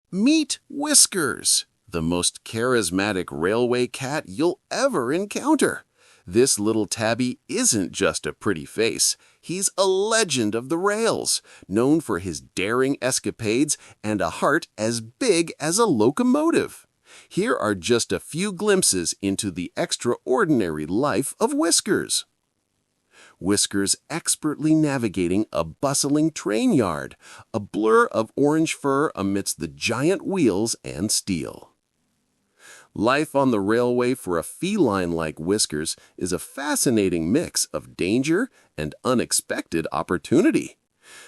Meet Whiskers, the most charismatic railway cat you'll ever encounter. This little tabby isn't just a pretty face. He's a legend of the rails, known for his daring escapades and a heart as big as a locomotive. Here are just a few glimpses into the extraordinary life of Whiskers. Whiskers expertly navigating a bustling train yard, a blur of orange fur amidst the giant wheels and steel. Life on the railway for a feline like Whiskers is a fascinating mix of danger and unexpected opportunity.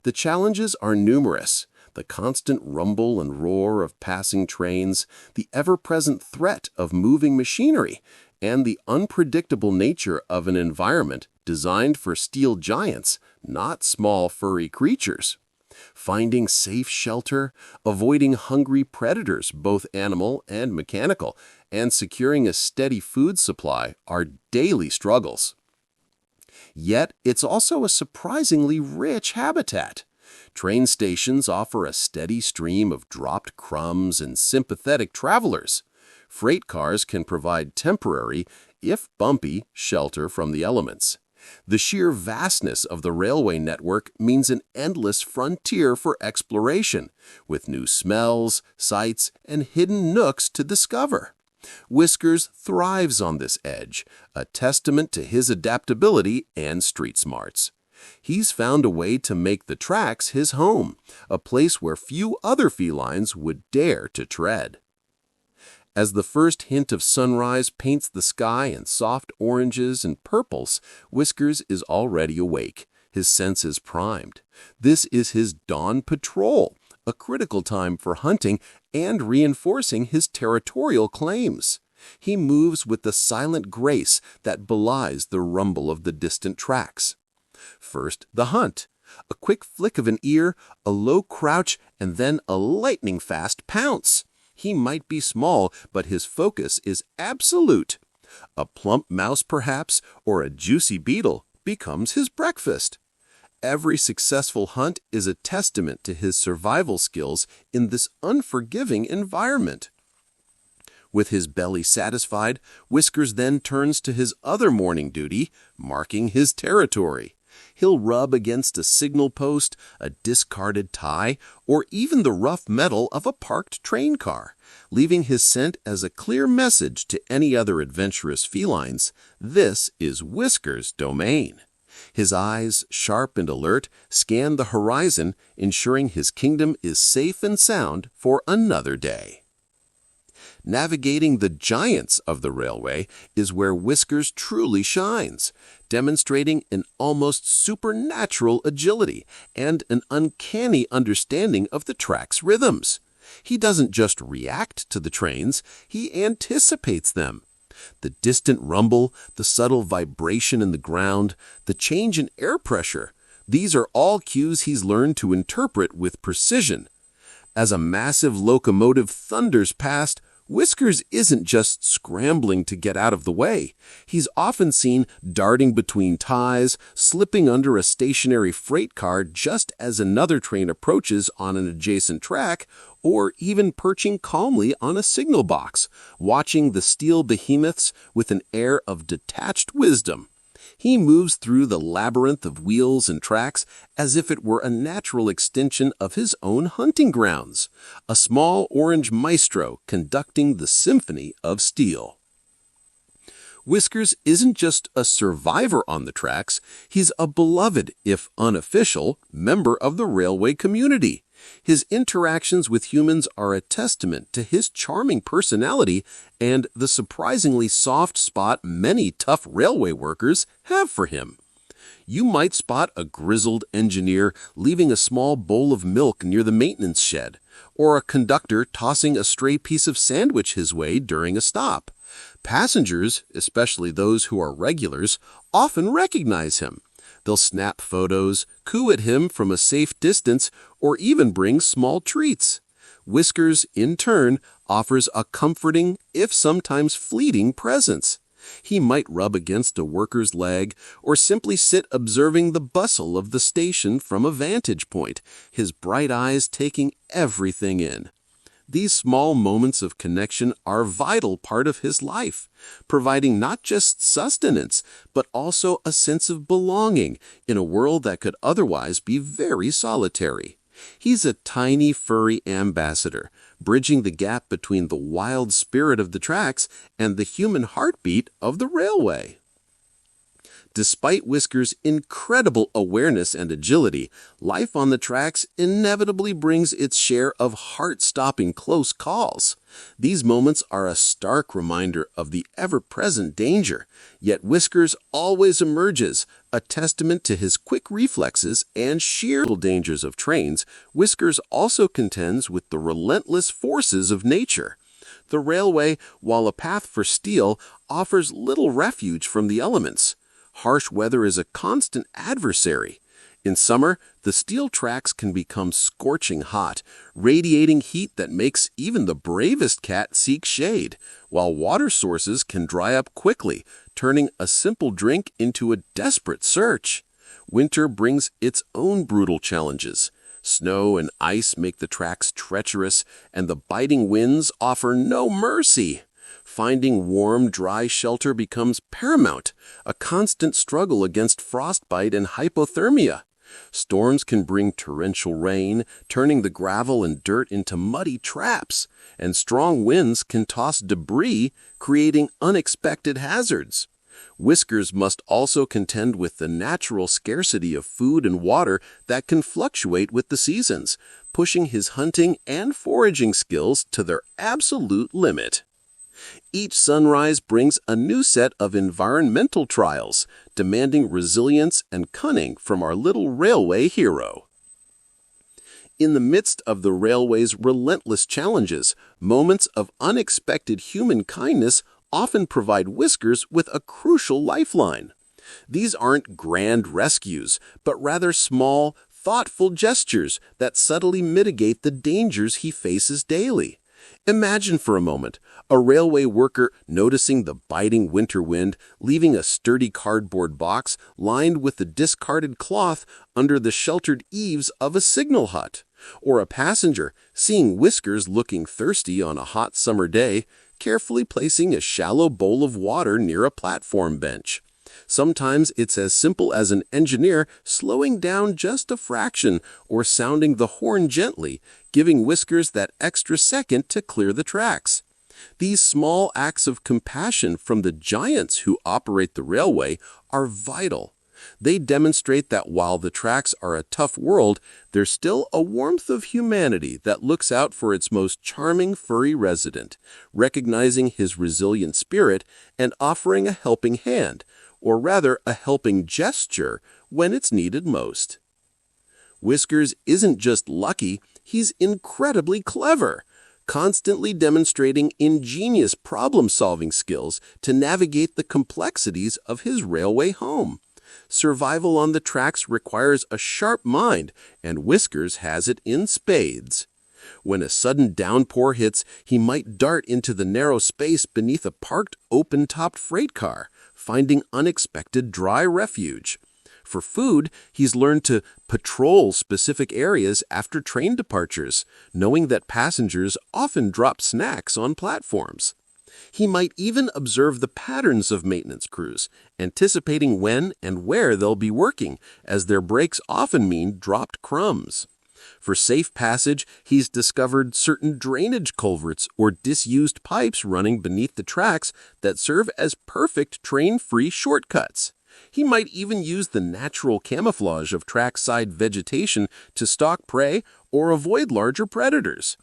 The challenges are numerous: the constant rumble and roar of passing trains, the ever-present threat of moving machinery, and the unpredictable nature of an environment designed for steel giants, not small furry creatures. Finding safe shelter, avoiding hungry predators, both animal and mechanical, and securing a steady food supply are daily struggles. Yet, it's also a surprisingly rich habitat. Train stations offer a steady stream of dropped crumbs and sympathetic travelers. Freight cars can provide temporary, if bumpy, shelter from the elements. The sheer vastness of the railway network means an endless frontier for exploration, with new smells, sights, and hidden nooks to discover. Whiskers thrives on this edge, a testament to his adaptability and street smarts. He's found a way to make the tracks his home, a place where few other felines would dare to tread. As the first hint of sunrise paints the sky in soft oranges and purples, Whiskers is already awake, his senses primed. This is his dawn patrol, a critical time for hunting and reinforcing his territorial claims. He moves with the silent grace that belies the rumble of the distant tracks. First, the hunt. A quick flick of an ear, a low crouch, and then a lightning-fast pounce. He might be small, but his focus is absolute. A plump mouse, perhaps, or a juicy beetle becomes his breakfast. Every successful hunt is a testament to his survival skills in this unforgiving environment. With his belly satisfied, Whiskers then turns to his other morning duty, marking his territory. He'll rub against a signal post, a discarded tie, or even the rough metal of a parked train car, leaving his scent as a clear message to any other adventurous felines: this is Whiskers' domain. His eyes, sharp and alert, scan the horizon, ensuring his kingdom is safe and sound for another day. Navigating the giants of the railway is where Whiskers truly shines, demonstrating an almost supernatural agility and an uncanny understanding of the track's rhythms. He doesn't just react to the trains, he anticipates them. The distant rumble, the subtle vibration in the ground, the change in air pressure, these are all cues he's learned to interpret with precision. As a massive locomotive thunders past, Whiskers isn't just scrambling to get out of the way. He's often seen darting between ties, slipping under a stationary freight car just as another train approaches on an adjacent track, or even perching calmly on a signal box, watching the steel behemoths with an air of detached wisdom. He moves through the labyrinth of wheels and tracks as if it were a natural extension of his own hunting grounds, a small orange maestro conducting the symphony of steel. Whiskers isn't just a survivor on the tracks, he's a beloved, if unofficial, member of the railway community. His interactions with humans are a testament to his charming personality and the surprisingly soft spot many tough railway workers have for him. You might spot a grizzled engineer leaving a small bowl of milk near the maintenance shed, or a conductor tossing a stray piece of sandwich his way during a stop. Passengers, especially those who are regulars, often recognize him. They'll snap photos, coo at him from a safe distance, or even bring small treats. Whiskers, in turn, offers a comforting, if sometimes fleeting, presence. He might rub against a worker's leg or simply sit observing the bustle of the station from a vantage point, his bright eyes taking everything in. These small moments of connection are a vital part of his life, providing not just sustenance, but also a sense of belonging in a world that could otherwise be very solitary. He's a tiny, furry ambassador, bridging the gap between the wild spirit of the tracks and the human heartbeat of the railway. Despite Whiskers' incredible awareness and agility, life on the tracks inevitably brings its share of heart-stopping close calls. These moments are a stark reminder of the ever-present danger, yet Whiskers always emerges, a testament to his quick reflexes and sheer dangers of trains. Whiskers also contends with the relentless forces of nature. The railway, while a path for steel, offers little refuge from the elements. Harsh weather is a constant adversary. In summer, the steel tracks can become scorching hot, radiating heat that makes even the bravest cat seek shade, while water sources can dry up quickly, turning a simple drink into a desperate search. Winter brings its own brutal challenges. Snow and ice make the tracks treacherous, and the biting winds offer no mercy. Finding warm, dry shelter becomes paramount, a constant struggle against frostbite and hypothermia. Storms can bring torrential rain, turning the gravel and dirt into muddy traps, and strong winds can toss debris, creating unexpected hazards. Whiskers must also contend with the natural scarcity of food and water that can fluctuate with the seasons, pushing his hunting and foraging skills to their absolute limit. Each sunrise brings a new set of environmental trials, demanding resilience and cunning from our little railway hero. In the midst of the railway's relentless challenges, moments of unexpected human kindness often provide Whiskers with a crucial lifeline. These aren't grand rescues, but rather small, thoughtful gestures that subtly mitigate the dangers he faces daily. Imagine for a moment a railway worker noticing the biting winter wind, leaving a sturdy cardboard box lined with the discarded cloth under the sheltered eaves of a signal hut, or a passenger seeing Whiskers looking thirsty on a hot summer day, carefully placing a shallow bowl of water near a platform bench. Sometimes it's as simple as an engineer slowing down just a fraction or sounding the horn gently, giving Whiskers that extra second to clear the tracks. These small acts of compassion from the giants who operate the railway are vital. They demonstrate that while the tracks are a tough world, there's still a warmth of humanity that looks out for its most charming furry resident, recognizing his resilient spirit and offering a helping hand, or rather a helping gesture, when it's needed most. Whiskers isn't just lucky, he's incredibly clever, constantly demonstrating ingenious problem-solving skills to navigate the complexities of his railway home. Survival on the tracks requires a sharp mind, and Whiskers has it in spades. When a sudden downpour hits, he might dart into the narrow space beneath a parked, open-topped freight car, finding unexpected dry refuge. For food, he's learned to patrol specific areas after train departures, knowing that passengers often drop snacks on platforms. He might even observe the patterns of maintenance crews, anticipating when and where they'll be working, as their breaks often mean dropped crumbs. For safe passage, he's discovered certain drainage culverts or disused pipes running beneath the tracks that serve as perfect train-free shortcuts. He might even use the natural camouflage of trackside vegetation to stalk prey or avoid larger predators.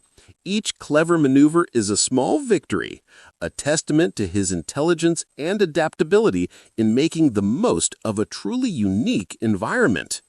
Each clever maneuver is a small victory, a testament to his intelligence and adaptability in making the most of a truly unique environment.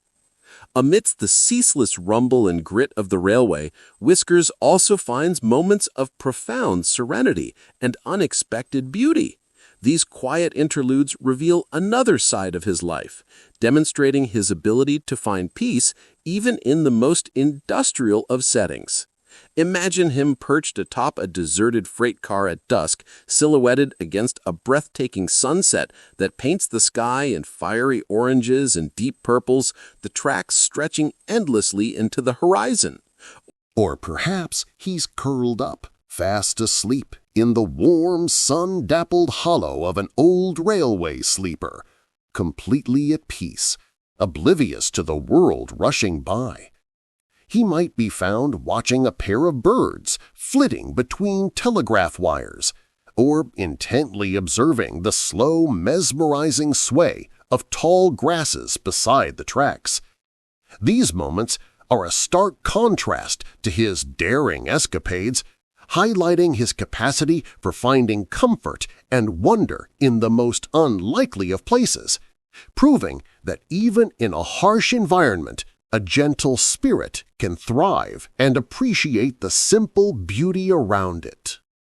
Amidst the ceaseless rumble and grit of the railway, Whiskers also finds moments of profound serenity and unexpected beauty. These quiet interludes reveal another side of his life, demonstrating his ability to find peace even in the most industrial of settings. Imagine him perched atop a deserted freight car at dusk, silhouetted against a breathtaking sunset that paints the sky in fiery oranges and deep purples, the tracks stretching endlessly into the horizon. Or perhaps he's curled up, fast asleep, in the warm, sun-dappled hollow of an old railway sleeper, completely at peace, oblivious to the world rushing by. He might be found watching a pair of birds flitting between telegraph wires, or intently observing the slow, mesmerizing sway of tall grasses beside the tracks. These moments are a stark contrast to his daring escapades, highlighting his capacity for finding comfort and wonder in the most unlikely of places, proving that even in a harsh environment, a gentle spirit can thrive and appreciate the simple beauty around it.